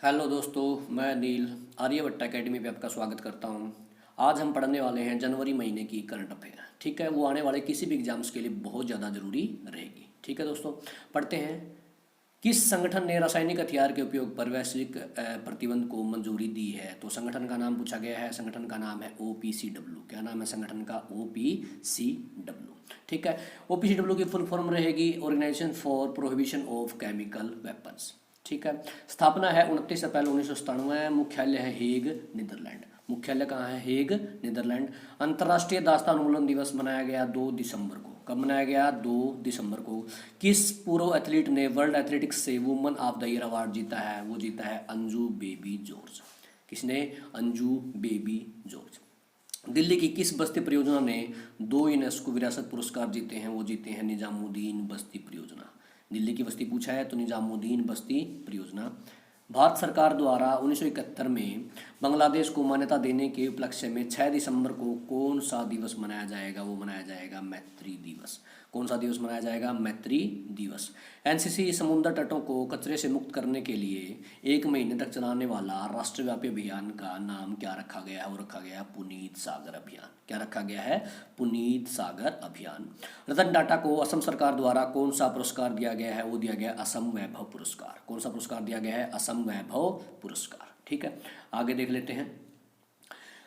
Hello दोस्तों, मैं नील Aryabhata academy पे आपका स्वागत करता हूँ। आज हम पढ़ने वाले हैं जनवरी महीने की करंट अफेयर। ठीक है, वो आने वाले किसी भी एग्जाम्स के लिए बहुत ज़्यादा ज़रूरी रहेगी। ठीक है दोस्तों, पढ़ते हैं। किस संगठन ने रासायनिक हथियार के उपयोग पर वैश्विक प्रतिबंध को मंजूरी दी है? तो संगठन का नाम पूछा गया है। संगठन का नाम है OPCW। क्या नाम है संगठन का? OPCW। ठीक है, OPCW की फुल फॉर्म रहेगी organisation for prohibition of chemical weapons. ठीक है, स्थापना है 29 अप्रैल 1997। मुख्यालय है हेग, नीदरलैंड। मुख्यालय कहाँ है? Hague, Netherlands. अंतर्राष्ट्रीय दास्ता उन्मूलन दिवस मनाया गया 2 दिसंबर को। कब मनाया गया? 2 दिसंबर को। किस पूर्व एथलीट ने वर्ल्ड एथलेटिक्स से woman of the year award जीता है? वो जीता है अंजू बेबी जॉर्ज। किसने? Anju baby George. दिल्ली की किस बस्ती परियोजना ने 2 यूनेस्को विरासत पुरस्कार जीते हैं? वो जीते हैं निजामुद्दीन बस्ती परियोजना। दिल्ली की बस्ती पूछा है तो निजामुद्दीन बस्ती परियोजना। भारत सरकार द्वारा 1971 में बांग्लादेश को मान्यता देने के उपलक्ष्य में 6 दिसंबर को कौन सा दिवस मनाया जाएगा? वो मनाया जाएगा मैत्री दिवस। कौन सा दिवस मनाया जाएगा? मैत्री दिवस। एनसीसी समुद्र तटों को कचरे से मुक्त करने के लिए 1 महीने तक चलाने वाला राष्ट्रव्यापी अभियान का नाम क्या रखा गया है? वो रखा गया है पुनीत सागर अभियान। क्या रखा गया है? पुनीत सागर अभियान। रतन टाटा को असम सरकार द्वारा कौन सा पुरस्कार दिया गया है? वो दिया गया असम वैभव पुरस्कार। कौन सा पुरस्कार दिया गया है? असम वैभव पुरस्कार। ठीक है, आगे देख लेते हैं।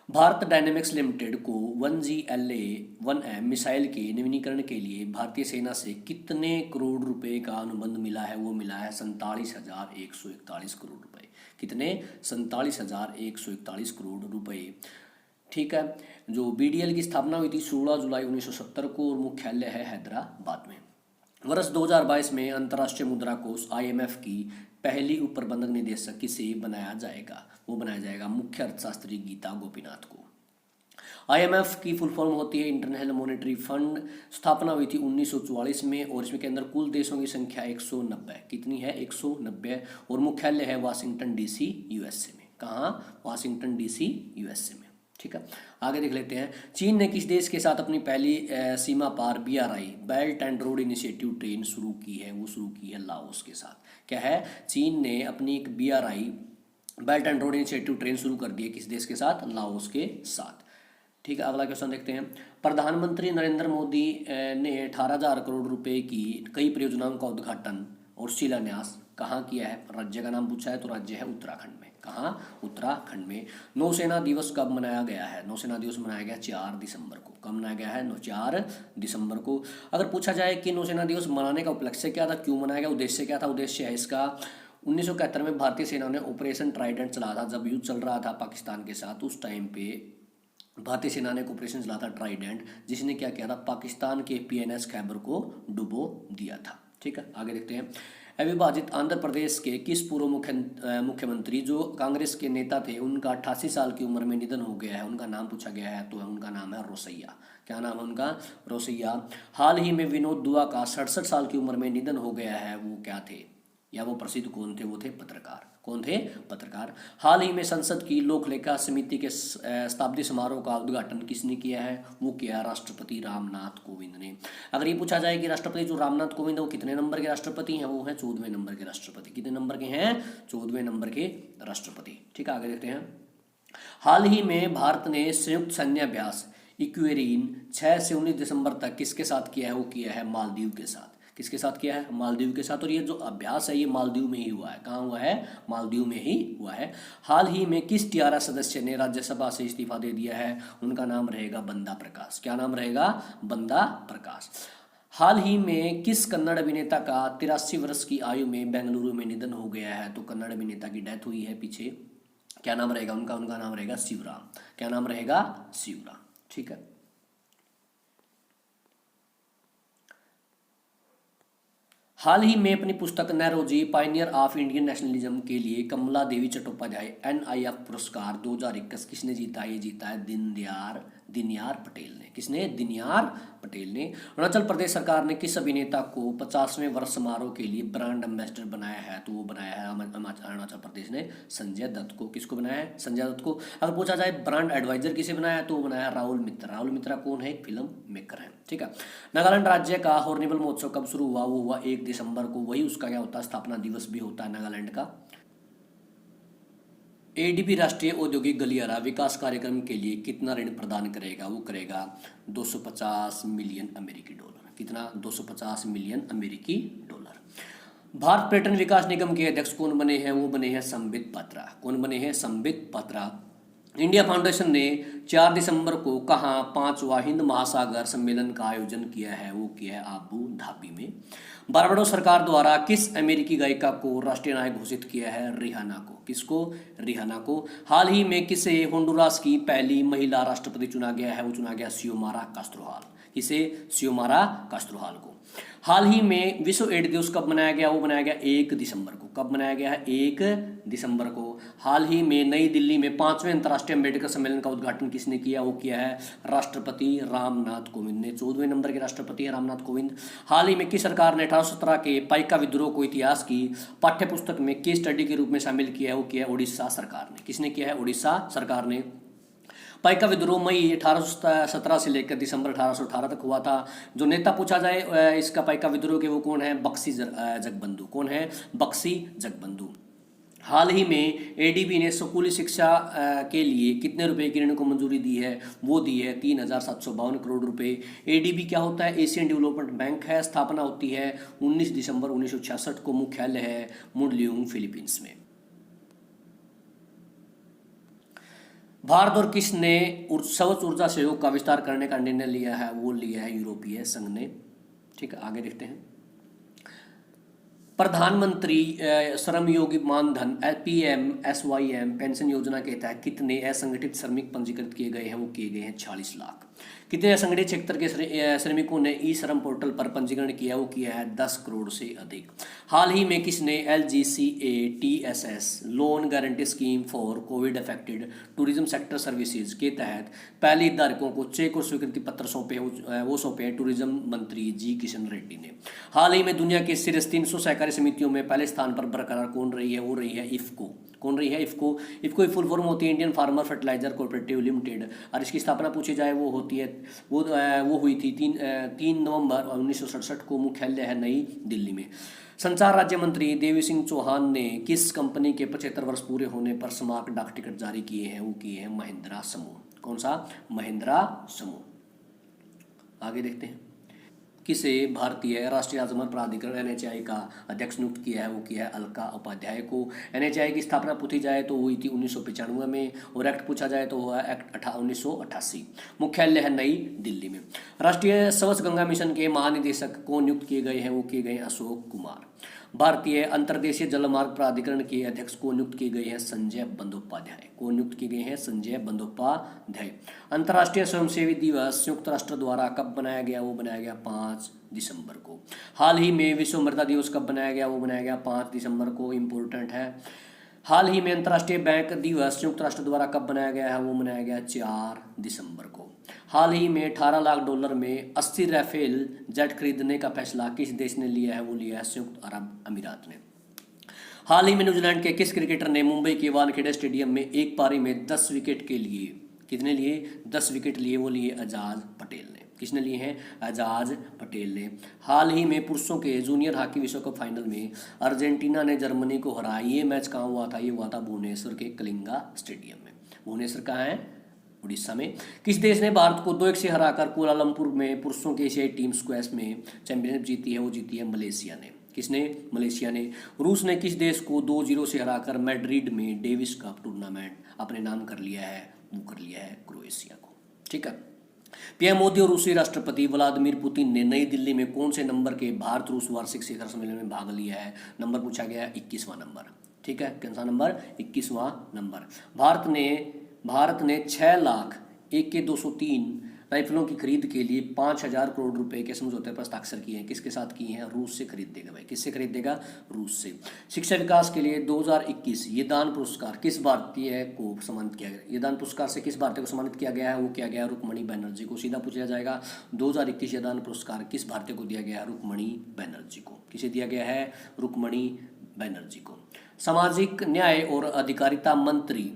भारत डायनेमिक्स लिमिटेड को 1GLA-1M मिसाइल के नवीनीकरण के लिए भारतीय सेना से कितने करोड़ रुपए का अनुबंध मिला है? वो मिला है 47,141 करोड़ रुपए। कितने? 47,141 करोड़ रुपए। ठीक है, जो BDL की स्थापना हुई थी 16 जुलाई 1970 को और मुख्यालय है हैदराबाद में। वर्ष 2022 में अंतर्राष्ट्रीय मुद्रा कोष IMF की पहली उप प्रबंधक निदेशक किसे बनाया जाएगा? वो बनाया जाएगा मुख्य अर्थशास्त्री गीता गोपीनाथ को। IMF की फुल फॉर्म होती है इंटरनेशनल मॉनेटरी फंड। स्थापना हुई थी 1944 में और इसमें के अंदर कुल देशों की संख्या 190। कितनी है? 190। और मुख्यालय है वाशिंगटन DC USA में। कहाँ? वाशिंगटन DC USA में। ठीक है, आगे देख लेते हैं। चीन ने किस देश के साथ अपनी पहली सीमा पार BRI belt and road initiative train शुरू की है? वो शुरू की है लाओस के साथ। क्या है? चीन ने अपनी एक BRI belt and road initiative train शुरू कर दी है। किस देश के साथ? लाओस के साथ। ठीक है, अगला क्वेश्चन देखते हैं। प्रधानमंत्री नरेंद्र मोदी ने 18,000 करोड़ रुपए की कई परियोजनाओं का उद्घाटन और शिलान्यास कहाँ किया है? राज्य का नाम पूछा है तो राज्य है उत्तराखंड में। कहाँ? उत्तराखंड में। नौसेना दिवस कब मनाया गया है? नौसेना दिवस मनाया गया 4 दिसंबर को। कब मनाया गया है? 4 दिसंबर को। अगर पूछा जाए कि नौसेना दिवस मनाने का उपलक्ष्य क्या था, क्यों मनाया गया, उद्देश्य क्या था? उद्देश्य है इसका 1971 में भारतीय सेना ने ऑपरेशन ट्राइडेंट चला था। जब युद्ध चल रहा था पाकिस्तान के साथ, उस टाइम पे भारतीय सेना ने एक ऑपरेशन चला था ट्राइडेंट, जिसने क्या किया था? पाकिस्तान के PNS खैबर को डुबो दिया था। ठीक है, आगे देखते हैं। अविभाजित आंध्र प्रदेश के किस पूर्व मुख्यमंत्री जो कांग्रेस के नेता थे, उनका 88 साल की उम्र में निधन हो गया है? उनका नाम पूछा गया है तो उनका नाम है रोसैया। क्या नाम है उनका? रोसैया। हाल ही में विनोद दुआ का 67 साल की उम्र में निधन हो गया है। वो क्या थे या वो प्रसिद्ध कौन थे? वो थे पत्रकार। कौन थे? पत्रकार। हाल ही में संसद की लोक लेखा समिति के शताब्दी समारोह का उद्घाटन किसने किया है? वो किया राष्ट्रपति रामनाथ कोविंद ने। अगर ये पूछा जाए कि राष्ट्रपति जो रामनाथ कोविंद है वो कितने नंबर के राष्ट्रपति हैं? वो हैं 14वें नंबर के राष्ट्रपति। कितने नंबर के हैं? 14वें नंबर के राष्ट्रपति। ठीक है, आगे देखते हैं। हाल ही में भारत ने संयुक्त सैन्य अभ्यास इक्वेरिन 6 से 19 दिसंबर तक किसके साथ किया है? वो किया है मालदीव के साथ। किसके साथ किया है? मालदीव के साथ। और ये जो अभ्यास है ये मालदीव में ही हुआ है। कहाँ हुआ है? मालदीव में ही हुआ है। हाल ही में किस TRS सदस्य ने राज्यसभा से इस्तीफा दे दिया है? उनका नाम रहेगा बंदा प्रकाश। क्या नाम रहेगा? बंदा प्रकाश। हाल ही में किस कन्नड़ अभिनेता का 83 वर्ष की आयु में बेंगलुरु में निधन हो गया है? तो कन्नड़ अभिनेता की डेथ हुई है पीछे। क्या नाम रहेगा उनका? उनका नाम रहेगा शिवराम। क्या नाम रहेगा? शिवराम। ठीक है, हाल ही में अपनी पुस्तक Naoroji Pioneer of Indian nationalism के लिए कमला देवी चट्टोपाध्याय NIF पुरस्कार 2021 किसने जीता? ये जीता है दिनयार पटेल ने। किसने? दिनयार पटेल ने। अरुणाचल प्रदेश सरकार ने किस अभिनेता को 50वें वर्ष समारोह के लिए ब्रांड एम्बेसडर बनाया है? तो वो बनाया है अरुणाचल प्रदेश ने संजय दत्त को। किसको बनाया है? संजय दत्त को। अगर पूछा जाए ब्रांड एडवाइजर किसे बनाया तो वो बनाया राहुल मित्रा। राहुल मित्रा कौन है? एक फिल्म मेकर है। ठीक है, नागालैंड राज्य का हॉर्निबल महोत्सव कब शुरू हुआ? वो हुआ 1 दिसंबर को। वही उसका क्या होता है? स्थापना दिवस भी होता है नागालैंड का। एडीबी राष्ट्रीय औद्योगिक गलियारा विकास कार्यक्रम के लिए कितना ऋण प्रदान करेगा? वो करेगा 250 मिलियन अमेरिकी डॉलर। कितना? 250 मिलियन अमेरिकी डॉलर। भारत पर्यटन विकास निगम के अध्यक्ष कौन बने हैं? वो बने हैं संबित पात्रा। कौन बने हैं? संबित पात्रा। इंडिया फाउंडेशन ने 4 दिसंबर को कहाँ 5वां हिंद महासागर सम्मेलन का आयोजन किया है? वो किया है आबू धाबी में। बारबाडोस सरकार द्वारा किस अमेरिकी गायिका को राष्ट्रीय नायक घोषित किया है? रिहाना को। किसको? रिहाना को। हाल ही में किसे होंडुरास की पहली महिला राष्ट्रपति चुना गया है? वो चुना गया सियोमारा कास्त्रोहाल। किसे? सियोमारा कास्त्रोहाल को। हाल ही में विश्व एड्स दिवस कब मनाया गया? वो मनाया गया 1 दिसंबर को। कब मनाया गया है? 1 दिसंबर को। हाल ही में नई दिल्ली में 5वें अंतर्राष्ट्रीय अम्बेडकर सम्मेलन का उद्घाटन किसने किया? वो किया है राष्ट्रपति रामनाथ कोविंद ने। 14वें नंबर के राष्ट्रपति हैं रामनाथ कोविंद। हाल ही में किस सरकार ने 1817 के पाइका विद्रोह को इतिहास की पाठ्य पुस्तक में केस स्टडी के रूप में शामिल किया है? वो किया है उड़ीसा सरकार ने। किसने किया है? उड़ीसा सरकार ने। पाइका विद्रोह मई 1817 से लेकर दिसंबर 1818 तक हुआ था। जो नेता पूछा जाए इसका पाइका विद्रोह के, वो कौन है? बक्सी जगबंधु। कौन है? बक्सी जगबंधु। हाल ही में एडीबी ने स्कूली शिक्षा के लिए कितने रुपए की ऋण को मंजूरी दी है? वो दी है 3752 करोड़ रुपए। एडीबी क्या होता है? एशियन डेवलपमेंट बैंक है। स्थापना होती है 19 दिसंबर 1966 को। मुख्यालय है मुडलियोंग फिलीपींस में। भारत और किसने स्वच्छ ऊर्जा सहयोग का विस्तार करने का निर्णय लिया है? वो लिया है यूरोपीय संघ ने। ठीक है, आगे देखते हैं। प्रधानमंत्री श्रम योगी मानधन PMSYM पेंशन योजना के तहत कितने असंगठित श्रमिक पंजीकृत किए गए हैं? वो किए गए हैं 46 लाख। कितने असंगठित क्षेत्र के श्रमिकों ने ई श्रम पोर्टल पर पंजीकरण किया? वो किया है 10 करोड़ से अधिक। हाल ही में किसने LGCA TSS loan guarantee scheme for Covid affected tourism sector services के तहत पहले हितधारकों को चेक और स्वीकृति पत्र सौंपे? वो सौंपे हैं टूरिज्म मंत्री जी किशन रेड्डी ने। हाल ही में दुनिया के शीर्ष 300 सहकारी समितियों में पहले स्थान पर बरकरार कौन रही है? वो रही है इफ्को। कौन रही है? इफ्को। इफ्को की फुल फॉर्म होती है Indian farmer fertiliser cooperative limited, और इसकी स्थापना पूछी जाए वो होती है वो हुई थी 3 नवंबर 1967 को। मुख्यालय है नई दिल्ली में। संचार राज्य मंत्री देवी सिंह चौहान ने किस कंपनी के 75 वर्ष पूरे होने पर स्मारक डाक टिकट जारी किए हैं? वो किए हैं महिंद्रा समूह। कौन सा? महिंद्रा समूह। आगे देखते हैं। किसे भारतीय राष्ट्रीय राजमार्ग प्राधिकरण NHAI का अध्यक्ष नियुक्त किया है? वो किया है अलका उपाध्याय को। NHAI की स्थापना पूछी जाए तो हुई थी 1995 में, और एक्ट पूछा जाए तो हुआ एक्ट 1988। मुख्यालय है नई दिल्ली में। राष्ट्रीय स्वच्छ गंगा मिशन के महानिदेशक को नियुक्त किए गए हैं? वो किए गए हैं अशोक कुमार। भारतीय अंतर्देशीय जलमार्ग प्राधिकरण के अध्यक्ष को नियुक्त किए गए हैं संजय बंदोपाध्याय। को नियुक्त किए गए हैं संजय बंदोपाध्याय। अंतर्राष्ट्रीय स्वयंसेवी दिवस संयुक्त राष्ट्र द्वारा कब बनाया गया? वो बनाया गया 5 दिसंबर को। हाल ही में विश्व मृदा दिवस कब बनाया गया? वो बनाया गया 5 दिसंबर को। इम्पोर्टेंट है। हाल ही में अंतर्राष्ट्रीय बैंक दिवस संयुक्त राष्ट्र द्वारा कब बनाया गया है? वो मनाया गया 4 दिसंबर को। हाल ही में 18 लाख डॉलर में 80 राफेल जेट खरीदने का फैसला किस देश ने लिया है? वो लिया है संयुक्त अरब अमीरात ने। हाल ही में न्यूजीलैंड के किस क्रिकेटर ने मुंबई के वानखेड़े स्टेडियम में एक पारी में 10 विकेट के लिए कितने लिए? 10 विकेट लिए। वो लिए एजाज पटेल ने। किसने लिए हैं? एजाज पटेल ने। हाल ही में पुरुषों के जूनियर हॉकी विश्व कप फाइनल में अर्जेंटीना ने जर्मनी को हराया। ये मैच कहाँ हुआ था? ये हुआ था भुवनेश्वर के कलिंगा स्टेडियम में। भुवनेश्वर कहाँ है? उड़ीसा में। किस देश ने भारत को 2-1 से हराकर कुआलालंपुर में पुरुषों के एशियाई टीम स्क्वैश में चैंपियनशिप जीती है? वो जीती है मलेशिया ने। किसने? मलेशिया ने। रूस ने किस देश को 2-0 से हराकर मैड्रिड में डेविस कप टूर्नामेंट अपने नाम कर लिया है? वो कर लिया है क्रोएशिया को। ठीक है। पीएम मोदी और रूसी राष्ट्रपति व्लादिमीर पुतिन ने नई दिल्ली में कौन से नंबर के भारत रूस वार्षिक शिखर सम्मेलन में भाग लिया है? नंबर पूछा गया है 21वां नंबर। ठीक है, कौन सा नंबर? 21वां नंबर। भारत ने 6,01,203 राइफलों की खरीद के लिए 5,000 करोड़ रुपए के समझौते पर हस्ताक्षर किए हैं। किसके साथ किए हैं? रूस से खरीदेगा भाई। किससे खरीदेगा? रूस से। शिक्षा विकास के लिए 2021 ये दान पुरस्कार किस भारतीय को सम्मानित किया गया? ये दान पुरस्कार से किस भारतीय को सम्मानित किया गया है? वो किया गया रुक्मणी बनर्जी को। सीधा पूछा जाएगा 2021 ये दान पुरस्कार किस भारतीय को दिया गया है? रुक्मणी बनर्जी को। किसे दिया गया है? रुक्मणी बनर्जी को। सामाजिक न्याय और अधिकारिता मंत्री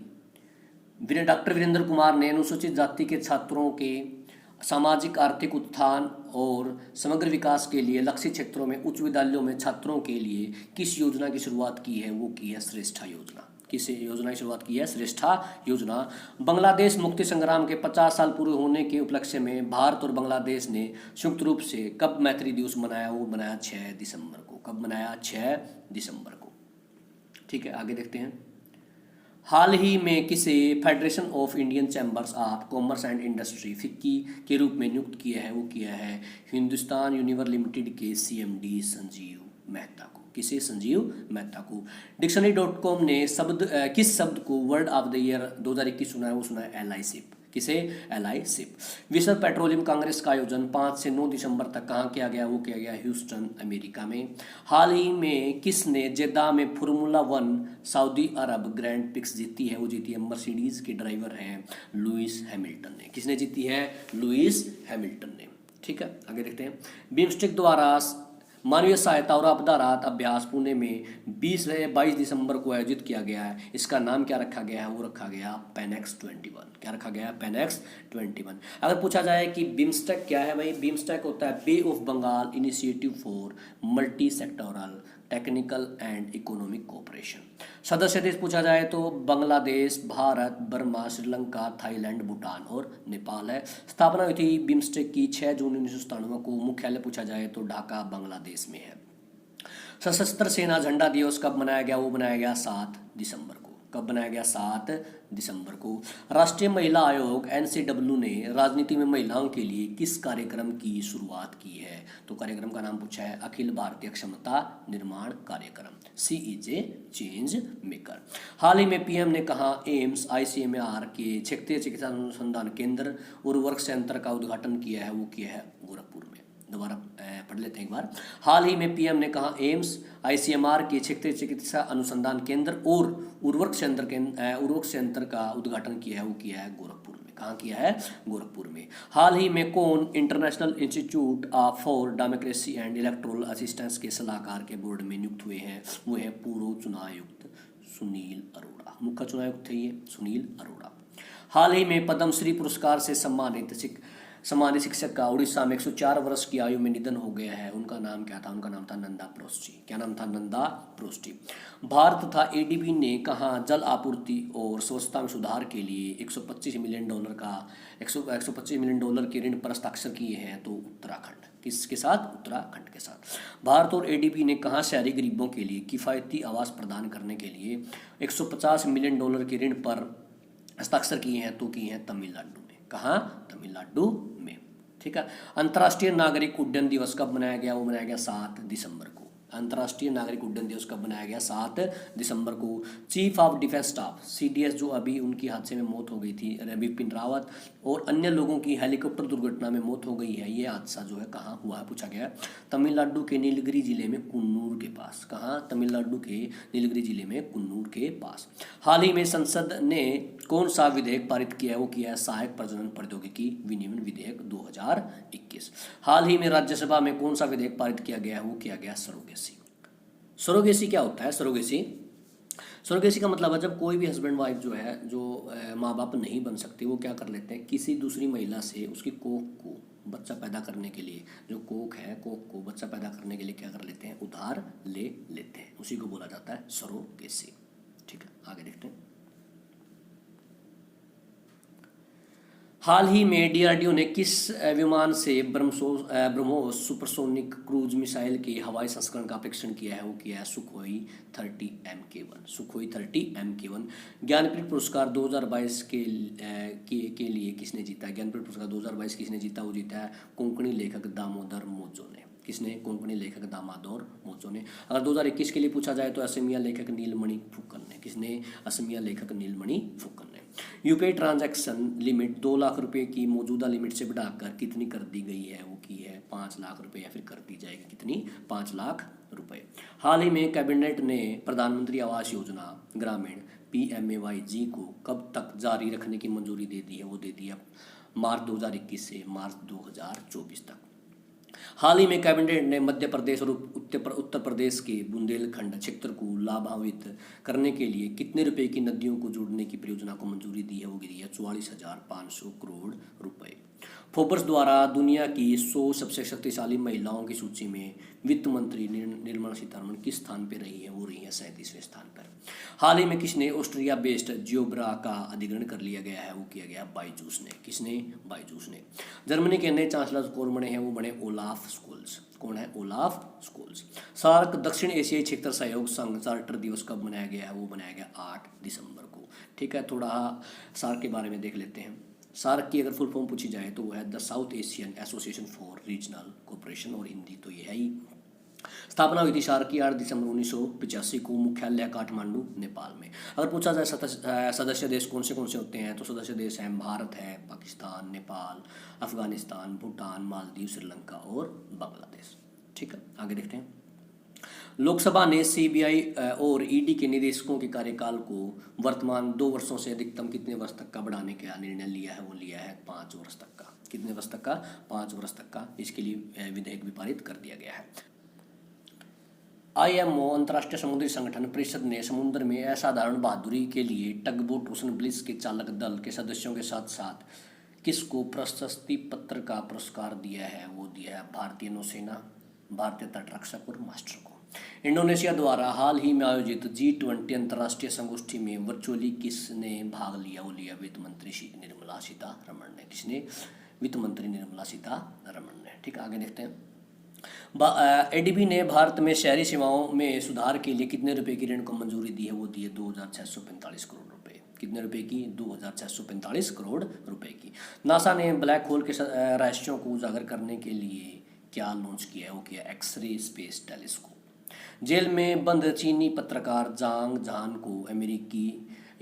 डॉक्टर वीरेंद्र कुमार ने अनुसूचित जाति के छात्रों के सामाजिक आर्थिक उत्थान और समग्र विकास के लिए लक्षित क्षेत्रों में उच्च विद्यालयों में छात्रों के लिए किस योजना की शुरुआत की है? वो की है श्रेष्ठा योजना। किस योजना की शुरुआत की है? श्रेष्ठा योजना। बांग्लादेश मुक्ति संग्राम के 50 साल पूरे होने के उपलक्ष्य में भारत और बांग्लादेश ने संयुक्त रूप से कब मैत्री दिवस मनाया? वो मनाया 6 दिसंबर को। कब मनाया? 6 दिसंबर को। ठीक है, आगे देखते हैं। हाल ही में किसे federation of Indian chambers of commerce and industry FICCI के रूप में नियुक्त किया है? वो किया है हिंदुस्तान यूनिवर लिमिटेड के CMD संजीव मेहता को। किसे? संजीव मेहता को। डिक्शनरी.com ने किस शब्द को वर्ड ऑफ द ईयर 2021 सुना है? वो सुना है LISIP। किसे? LISIP। विश्व पेट्रोलियम कांग्रेस का आयोजन 5 से 9 दिसंबर तक कहाँ किया गया? वो किया गया ह्यूस्टन, अमेरिका में। हाल ही में किसने जेद्दा में फॉर्मूला 1 सऊदी अरब ग्रैंड प्रिक्स जीती है? वो जीती है मर्सिडीज के ड्राइवर हैं लुइस हैमिल्टन ने। किसने जीती है? लुइस हैमिल्टन ने। ठीक है, आगे देखते हैं। बिम्स्टेक द्वारा मानवीय सहायता और आपदा राहत अभ्यास पुणे में 20 से 22 दिसंबर को आयोजित किया गया है। इसका नाम क्या रखा गया है? वो रखा गया पेनेक्स 21। क्या रखा गया? पेनेक्स 21। अगर पूछा जाए कि बिम्स्टेक क्या है भाई, बिम्स्टेक होता है Bay of Bengal initiative for multi sectoral technical and economic cooperation. सदस्य देश पूछा जाए तो बांग्लादेश, भारत, बर्मा, श्रीलंका, थाईलैंड, भूटान और नेपाल है। स्थापना हुई थी बिम्स्टेक की 6 जून 1997 को। मुख्यालय पूछा जाए तो ढाका बांग्लादेश में है। सशस्त्र सेना झंडा दिवस कब मनाया गया? वो मनाया गया 7 दिसंबर को। कब बनाया गया? 7 दिसंबर को। राष्ट्रीय महिला आयोग NCW ने राजनीति में महिलाओं के लिए किस कार्यक्रम की शुरुआत की है? तो कार्यक्रम का नाम पूछा है अखिल भारतीय क्षमता निर्माण कार्यक्रम, CEJ चेंज मेकर। हाल ही में PM ने कहा एम्स ICMR के क्षेत्रीय चिकित्सा अनुसंधान केंद्र उर्वरक संयंत्र का उद्घाटन किया है? वो किया है गोरखपुर में। दोबारा पढ़ लेते हैं एक बार। हाल ही में PM ने कहा एम्स ICMR के क्षेत्रीय चिकित्सा अनुसंधान केंद्र और उर्वरक संयंत्र का उद्घाटन किया है? वो किया है गोरखपुर में। कहाँ किया है? गोरखपुर में। हाल ही में कौन international institute for democracy and electoral assistance के सलाहकार के बोर्ड में नियुक्त हुए हैं? वो है पूर्व चुनाव आयुक्त सुनील अरोड़ा। मुख्य चुनाव आयुक्त थे ये सुनील अरोड़ा। हाल ही में पद्मश्री पुरस्कार से सम्मानित शिक्षक का उड़ीसा में 104 वर्ष की आयु में निधन हो गया है। उनका नाम क्या था? उनका नाम था नंदा प्रोस्टी। क्या नाम था? नंदा प्रोस्टी। भारत तथा ADB ने कहा जल आपूर्ति और स्वच्छता में सुधार के लिए $125 मिलियन के ऋण पर हस्ताक्षर किए हैं? तो उत्तराखंड। किसके साथ? उत्तराखंड के साथ। भारत और ADB ने कहा शहरी गरीबों के लिए किफ़ायती आवास प्रदान करने के लिए $150 मिलियन के ऋण पर हस्ताक्षर किए हैं? तो किए हैं तमिलनाडु में। कहाँ? तमिलनाडु में। ठीक है। अंतर्राष्ट्रीय नागरिक उड्डयन दिवस कब मनाया गया? वो मनाया गया 7 दिसंबर को। अंतर्राष्ट्रीय नागरिक उड्डयन दिवस कब मनाया गया? 7 दिसंबर को। Chief of defence staff CDS जो अभी उनकी हादसे में मौत हो गई थी, बिपिन रावत और अन्य लोगों की हेलीकॉप्टर दुर्घटना में मौत हो गई है। ये हादसा जो है कहाँ हुआ है पूछा गया। तमिलनाडु के नीलगिरी जिले में कुन्नूर के पास। कहाँ? तमिलनाडु के नीलगिरी जिले में कुन्नूर के पास। हाल ही में संसद ने कौन सा विधेयक पारित किया है? वो किया है सहायक प्रजनन प्रौद्योगिकी विनियमन विधेयक 2021। हाल ही में राज्यसभा में कौन सा विधेयक पारित किया गया है? वो किया गया सरोगेसी। सरोगेसी क्या होता है? सरोगेसी का मतलब है जब कोई भी हस्बैंड वाइफ जो है जो माँ बाप नहीं बन सकते, वो क्या कर लेते हैं किसी दूसरी महिला से उसकी कोख को बच्चा पैदा करने के लिए, जो कोख है कोख को बच्चा पैदा करने के लिए क्या कर लेते हैं? उधार ले लेते हैं। उसी को बोला जाता है सरोगेसी। ठीक है, आगे देखते हैं। हाल ही में DRDO ने किस विमान से ब्रह्मोस सुपरसोनिक क्रूज मिसाइल के हवाई संस्करण का परीक्षण किया है? वो किया है Sukhoi 30 MK1। Sukhoi 30 MK1। Jnanpith पुरस्कार 2022 के लिए किसने जीता? ज्ञानपीठ पुरस्कार 2022 किसने जीता? वो जीता है कोंकणी लेखक दामोदर मोजो ने। किसने? कोंकणी लेखक दामोदर मोजो ने। अगर 2021 के लिए पूछा जाए तो असमिया लेखक नीलमणि फुकन ने। किसने? असमिया लेखक नीलमणि फुकन ने। UPI ट्रांजैक्शन लिमिट 2 लाख रुपए की मौजूदा लिमिट से बढ़ाकर कितनी कर दी गई है? वो की है 5 लाख रुपए, या फिर कर दी जाएगी कितनी? 5 लाख रुपए। हाल ही में कैबिनेट ने प्रधानमंत्री आवास योजना ग्रामीण PMAYG को कब तक जारी रखने की मंजूरी दे दी है? वो दे दी है मार्च 2021 से मार्च 2024 तक। हाल ही में कैबिनेट ने मध्य प्रदेश और उत्तर प्रदेश के बुंदेलखंड क्षेत्र को लाभान्वित करने के लिए कितने रुपए की नदियों को जोड़ने की परियोजना को मंजूरी दी है? वो दी है 44,500 करोड़ रुपए। फोर्ब्स द्वारा दुनिया की 100 सबसे शक्तिशाली महिलाओं की सूची में वित्त मंत्री निर्मला सीतारमण किस स्थान पर रही है? वो रही है 37वें स्थान पर। हाल ही में किसने ऑस्ट्रिया बेस्ड जियोब्रा का अधिग्रहण कर लिया गया है? वो किया गया बायजूस ने। किसने? बायजूस ने। जर्मनी के नए चांसलर कौन बने हैं? वो बने ओलाफ स्कोल्स। कौन है? Olaf Scholes. सार्क दक्षिण एशियाई क्षेत्र सहयोग संघ चार्टर दिवस कब मनाया गया है? वो मनाया गया 8 दिसंबर को। ठीक है, थोड़ा सार्क के बारे में देख लेते हैं। सार्क की अगर फुल फॉर्म पूछी जाए तो वो है the south Asian association for regional cooperation, और हिंदी तो ये है ही। स्थापना हुई थी सार्क की 8 दिसंबर 1985 को। मुख्यालय काठमांडू, नेपाल में। अगर पूछा जाए सदस्य देश कौन से होते हैं, तो सदस्य देश हैं भारत है, पाकिस्तान, नेपाल, अफगानिस्तान, भूटान, मालदीव, श्रीलंका और बांग्लादेश। ठीक है, आगे देखते हैं। लोकसभा ने सीबीआई और ईडी के निदेशकों के कार्यकाल को वर्तमान 2 वर्षों से अधिकतम कितने वर्ष तक का बढ़ाने का निर्णय लिया है? वो लिया है 5 वर्ष तक का। कितने वर्ष तक का? 5 वर्ष तक का। इसके लिए विधेयक भी पारित कर दिया गया है। आईएमओ अंतर्राष्ट्रीय समुद्री संगठन परिषद ने समुद्र में असाधारण बहादुरी के लिए टगबोट ओशन ब्लिस के चालक दल के सदस्यों के साथ साथ किसको प्रशस्ति पत्र का पुरस्कार दिया है? वो दिया है भारतीय नौसेना, भारतीय तटरक्षक और मास्टर को। इंडोनेशिया द्वारा हाल ही में आयोजित G20 अंतर्राष्ट्रीय संगोष्ठी में वर्चुअली किसने भाग लिया? वो लिया वित्त मंत्री निर्मला सीतारमण ने। किसने? वित्त मंत्री निर्मला सीतारमण ने। ठीक, आगे देखते हैं। एडीबी ने भारत में शहरी सेवाओं में सुधार के लिए कितने रुपए की ऋण को मंजूरी दी है? वो दी है 2645 करोड़ रुपए। कितने रुपए की? 2645 करोड़ रुपए की। नासा ने ब्लैक होल के रहस्यों को उजागर करने के लिए क्या लॉन्च किया है? वो किया एक्सरे स्पेस टेलीस्कोप। जेल में बंद चीनी पत्रकार जांग जहान को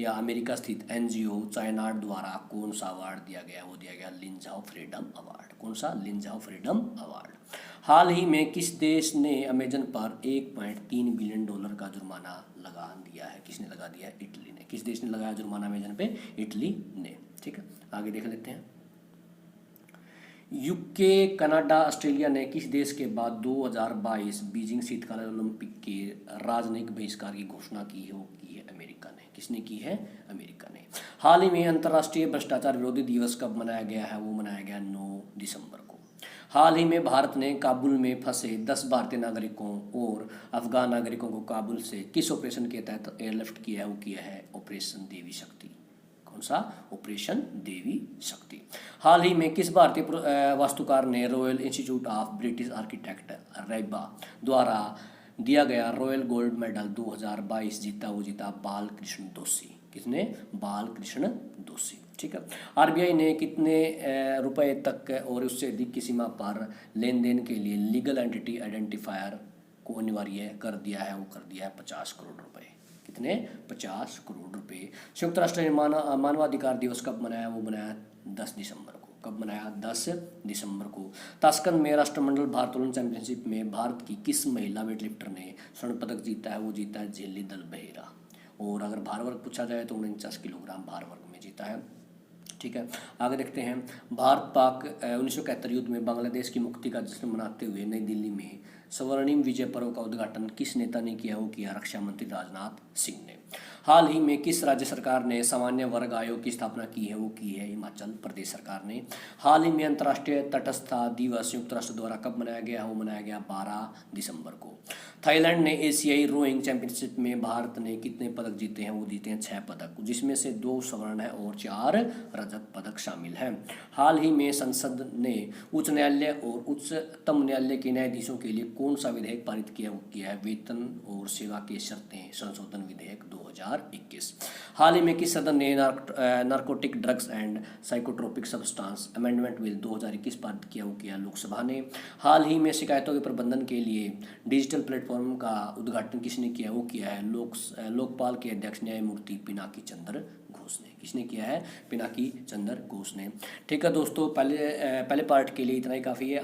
अमेरिका स्थित एनजीओ चाइनाड द्वारा कौन सा अवार्ड दिया गया? वो दिया गया लिंजाओ फ्रीडम अवार्ड। कौन सा? लिंजाओ फ्रीडम अवार्ड। हाल ही में किस देश ने अमेजन पर $1.3 बिलियन का जुर्माना लगा दिया है? किसने लगा दिया है? इटली ने। किस देश ने लगाया जुर्माना अमेजन पे? इटली ने। ठीक है, आगे देख लेते हैं। यूके, कनाडा, ऑस्ट्रेलिया ने किस देश के बाद 2022 बीजिंग शीतकालीन ओलंपिक के राजनयिक बहिष्कार की घोषणा की है? वो की है अमेरिका ने। किसने की है? अमेरिका ने। हाल ही में अंतर्राष्ट्रीय भ्रष्टाचार विरोधी दिवस कब मनाया गया है? वो मनाया गया 9 दिसंबर को। हाल ही में भारत ने काबुल में फंसे 10 भारतीय नागरिकों और अफगान नागरिकों को काबुल से किस ऑपरेशन के तहत एयरलिफ्ट किया है? वो किया है ऑपरेशन देवी शक्ति। कौन सा? ऑपरेशन देवी शक्ति। हाल ही में किस भारतीय वास्तुकार ने Royal Institute of British Architect RIBA द्वारा दिया गया रॉयल गोल्ड मेडल 2022 जीता? वो जीता बालकृष्ण दोषी। किसने? बालकृष्ण दोषी। ठीक है, आरबीआई ने कितने रुपए तक और उससे अधिक की सीमा पर लेन देन के लिए लीगल एंटिटी आइडेंटिफायर को अनिवार्य कर दिया है? वो कर दिया है 50 करोड़ रुपए। कितने? 50 करोड़ रुपए। संयुक्त राष्ट्र ने मानवाधिकार दिवस कब मनाया? वो मनाया 10 दिसंबर को। कब मनाया? 10 दिसंबर को। ताशकंद में राष्ट्रमंडल भारोत्तोलन चैंपियनशिप में भारत की किस महिला वेटलिफ्टर ने स्वर्ण पदक जीता है? वो जीता है झेली दल बेहरा। और अगर भार वर्ग पूछा जाए तो 49 किलोग्राम भार वर्ग में जीता है। ठीक है, आगे देखते हैं। भारत पाक 1971 युद्ध में बांग्लादेश की मुक्ति का जश्न मनाते हुए नई दिल्ली में स्वर्णिम विजय पर्व का उद्घाटन किस नेता ने किया? वो किया रक्षा मंत्री राजनाथ सिंह ने। हाल ही में किस राज्य सरकार ने सामान्य वर्ग आयोग की स्थापना की है? वो की है हिमाचल प्रदेश सरकार ने। हाल ही में अंतर्राष्ट्रीय तटस्थता दिवस संयुक्त राष्ट्र द्वारा कब मनाया गया? वो मनाया गया 12 दिसंबर को। थाईलैंड ने एशियाई रोइंग चैंपियनशिप में भारत ने कितने पदक जीते हैं? वो जीते हैं 6 पदक, जिसमें से 2 स्वर्ण है और 4 रजत पदक शामिल हैं। हाल ही में संसद ने उच्च न्यायालय और उच्चतम न्यायालय के न्यायाधीशों के लिए कौन सा विधेयक पारित किया? वो किया है वेतन और सेवा के शर्तें संशोधन विधेयक 2021। हाल ही में किस सदन ने narcotic drugs and psychotropic substance amendment bill 2021 पारित किया? वो किया लोकसभा ने। हाल ही में शिकायतों के प्रबंधन के लिए डिजिटल प्लेटफॉर्म का उद्घाटन किसने किया? वो किया है लोकपाल के अध्यक्ष न्यायमूर्ति पिनाकी चंद्र घोष ने। किसने किया है? पिनाकी चंद्र घोष ने। ठीक है दोस्तों, पहले पार्ट के लिए इतना ही काफ़ी है।